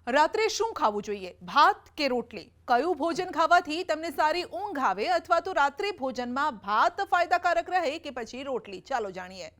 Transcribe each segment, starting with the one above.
રાત્રે શું ખાવું જોઈએ? ભાત કે રોટલી? કયું ભોજન ખાવાથી તમને સારી ઊંઘ આવે અથવા તો રાત્રે ભોજનમાં ભાત ફાયદાકારક રહે કે પછી રોટલી? ચાલો જાણીએ.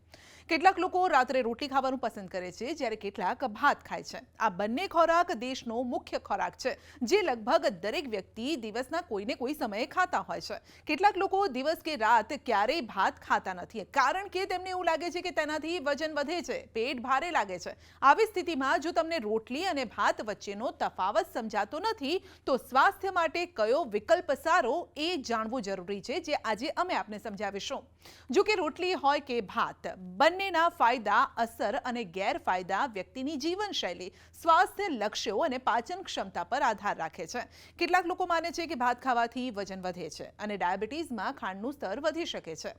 કેટલાક લોકો રાત્રે રોટલી ખાવાનું પસંદ કરે છે જ્યારે કેટલાક ભાત ખાય છે. આ બંને ખોરાક દેશનો મુખ્ય ખોરાક છે જે લગભગ દરેક વ્યક્તિ દિવસના કોઈને કોઈ સમયે ખાતા હોય છે. કેટલાક લોકો દિવસ કે રાત ક્યારેય ભાત ખાતા નથી કારણ કે તેમને એવું લાગે છે કે તેનાથી વજન વધે છે, પેટ ભારે લાગે છે. આવી સ્થિતિમાં જો તમને રોટલી અને ભાત વચ્ચેનો તફાવત સમજાતો નથી તો સ્વાસ્થ્ય માટે કયો વિકલ્પ સારો એ જાણવું જરૂરી છે, જે આજે અમે આપને સમજાવીશું. જો કે રોટલી હોય કે ભાત, બંનેના ફાયદા, અસર અને ગેરફાયદા વ્યક્તિની જીવનશૈલી, સ્વાસ્થ્ય લક્ષ્યો અને પાચન ક્ષમતા પર આધાર રાખે છે. કેટલાક લોકો માને છે કે ભાત ખાવાથી વજન વધે છે અને ડાયાબિટીસમાં ખાંડનું સ્તર વધી શકે છે.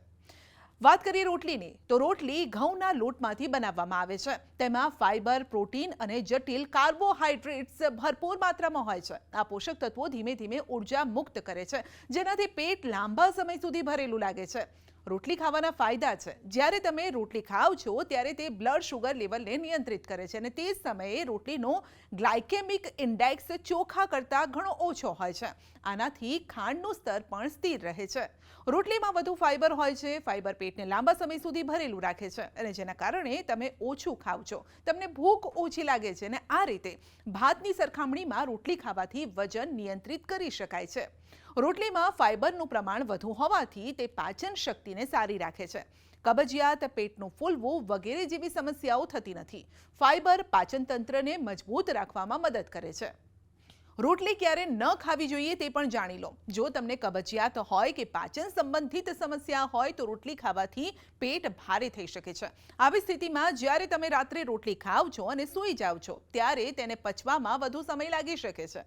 વાત કરીએ રોટલીની, તો રોટલી ઘઉંના લોટમાંથી બનાવવામાં આવે છે. તેમાં ફાઇબર, પ્રોટીન અને જટિલ કાર્બોહાઈડ્રેટ્સ ભરપૂર માત્રામાં હોય છે. આ પોષક તત્વો ધીમે ધીમે ઉર્જા મુક્ત કરે છે, જેનાથી પેટ લાંબા સમય સુધી ભરેલું લાગે છે. રોટલી ખાવાના ફાયદા છે. જ્યારે તમે રોટલી ખાઓ છો ત્યારે તે બ્લડ શુગર લેવલને નિયંત્રિત કરે છે અને તે જ સમયે રોટલીનો ગ્લાયકેમિક ઇન્ડેક્સ ચોખા કરતાં ઘણો ઓછો હોય છે. આનાથી ખાંડનું સ્તર પણ સ્થિર રહે છે. રોટલીમાં વધુ ફાઇબર હોય છે. ફાઇબર પેટને લાંબા સમય સુધી ભરેલું રાખે છે અને જેના કારણે તમે ઓછું ખાવ છો, તમને ભૂખ ઓછી લાગે છે અને આ રીતે ભાતની સરખામણીમાં રોટલી ખાવાથી વજન નિયંત્રિત કરી શકાય છે. રોટલીમાં ફાઇબરનું પ્રમાણ વધુ હોવાથી તે પાચન શક્તિને સારી રાખે છે. કબજિયાત, પેટનું ફૂલવું વગેરે જેવી સમસ્યાઓ થતી નથી. ફાઇબર પાચન તંત્રને મજબૂત રાખવામાં મદદ કરે છે. રોટલી ક્યારે ન ખાવી જોઈએ તે પણ જાણી લો. જો તમને કબજિયાત હોય કે પાચન સંબંધિત સમસ્યા હોય તો રોટલી ખાવાથી પેટ ભારે થઈ શકે છે. આવી સ્થિતિમાં જ્યારે તમે રાત્રે રોટલી ખાવ છો અને સૂઈ જાઓ છો ત્યારે તેને પચવામાં વધુ સમય લાગી શકે છે.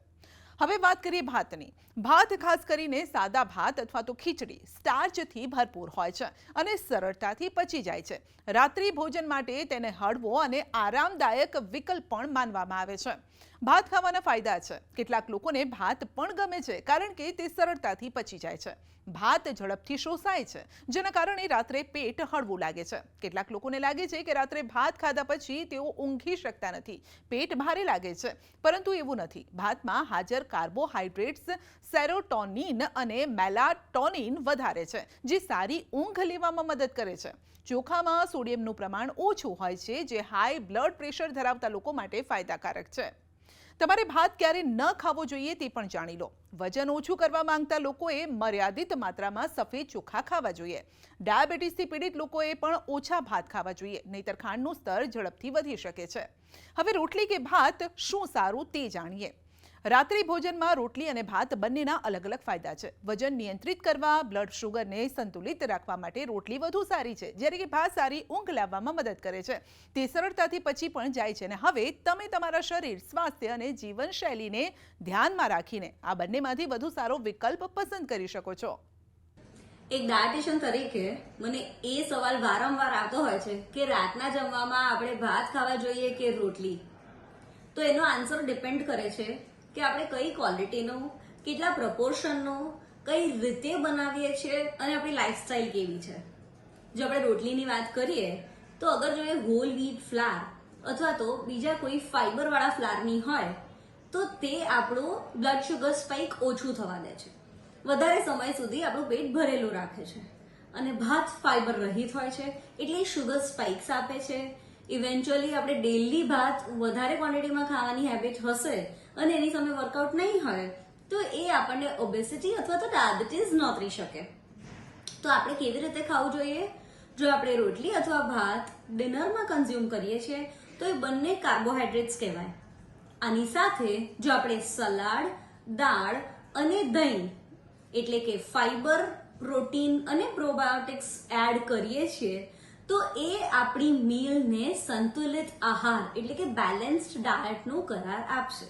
હવે વાત કરીએ ભાતની. ભાત ખાસ કરીને સાદા ભાત અથવા તો ખીચડી સ્ટાર્ચથી ભરપૂર હોય છે અને સરળતાથી પચી જાય છે. રાત્રિ ભોજન માટે તેને હળવો અને આરામદાયક વિકલ્પ પણ માનવામાં આવે છે. ભાત ખાવાના ફાયદા છે. કેટલાક લોકોને ભાત પણ ગમે છે કારણ કે તે સરળતાથી પચી જાય છે. ભાત ઝડપથી શોષાય છે, જેના કારણે રાત્રે પેટ હળવું લાગે છે. કેટલાક લોકોને લાગે છે કે રાત્રે ભાત ખાધા પછી તેઓ ઊંઘી શકતા નથી, પેટ ભારે લાગે છે, પરંતુ એવું નથી. ભાતમાં હાજર કાર્બોહાઈડ્રેટ્સ સેરોટોનિન અને મેલાટોનિન વધારે છે, જે સારી ઊંઘ લેવામાં મદદ કરે છે. ચોખામાં સોડિયમનું પ્રમાણ ઓછું હોય છે, જે હાઈ બ્લડ પ્રેશર ધરાવતા લોકો માટે ફાયદાકારક છે. તમારે ભાત ક્યારે ન ખાવો જોઈએ તે પણ જાણી લો. વજન ઓછું કરવા માંગતા લોકોએ મર્યાદિત માત્રામાં સફેદ ચોખા ખાવા જોઈએ. ડાયાબિટીસથી પીડિત લોકોએ પણ ઓછા ભાત ખાવા જોઈએ, નહીતર ખાંડનું સ્તર ઝડપથી વધી શકે છે. હવે રોટલી કે ભાત, શું સારું તે જાણીએ. રાત્રિ ભોજનમાં રોટલી અને ભાત બંનેના અલગ અલગ ફાયદા છે. વજન નિયંત્રિત કરવા, બ્લડ શુગરને સંતુલિત રાખવા માટે રોટલી વધુ સારી છે, જ્યારે કે ભાત સારી ઊંઘ લાવવામાં મદદ કરે છે. તે સરળતાથી પચી પણ જાય છે અને હવે તમે તમારા શરીર, સ્વાસ્થ્ય અને જીવનશૈલીને ધ્યાનમાં રાખીને આ બંનેમાંથી વધુ સારો વિકલ્પ પસંદ કરી શકો છો. એક ડાયટિશિયન તરીકે મને એ સવાલ વારંવાર આવતો હોય છે કે રાતના જમવામાં આપણે ભાત ખાવા જોઈએ કે રોટલી. તો એનો આન્સર ડિપેન્ડ કરે છે કે આપણે કઈ ક્વોલિટીનું, કેટલા પ્રપોર્શનનું, કઈ રીતે બનાવીએ છીએ અને આપણી લાઈફસ્ટાઈલ કેવી છે. જો આપણે રોટલીની વાત કરીએ તો અગર જો એ હોલ વ્હીટ ફ્લાર અથવા તો બીજા કોઈ ફાઈબરવાળા ફ્લારની હોય તો તે આપણું બ્લડ શુગર સ્પાઇક ઓછું થવા દે છે, વધારે સમય સુધી આપણું પેટ ભરેલું રાખે છે. અને ભાત ફાઈબર રહિત હોય છે એટલે શુગર સ્પાઇક્સ આપે છે. ઇવેન્ચ્યુઅલી આપણે ડેલી ભાત વધારે ક્વોન્ટિટીમાં ખાવાની હેબિટ હશે અને એની સામે વર્કઆઉટ નહીં હોય તો એ આપણને ઓબેસિટી અથવા તો ડાયાબિટીસ નોતરી શકે. તો આપણે કેવી રીતે ખાવું જોઈએ? જો આપણે રોટલી અથવા ભાત ડિનરમાં કન્ઝ્યુમ કરીએ છીએ તો એ બંને કાર્બોહાઈડ્રેટ્સ કહેવાય. આની સાથે જો આપણે સલાડ, દાળ અને દહીં એટલે કે ફાઈબર, પ્રોટીન અને પ્રોબાયોટિક્સ એડ કરીએ છીએ તો એ આપણી મીલને સંતુલિત આહાર એટલે કે બેલેન્સ્ડ ડાયટનું કરાર આપશે.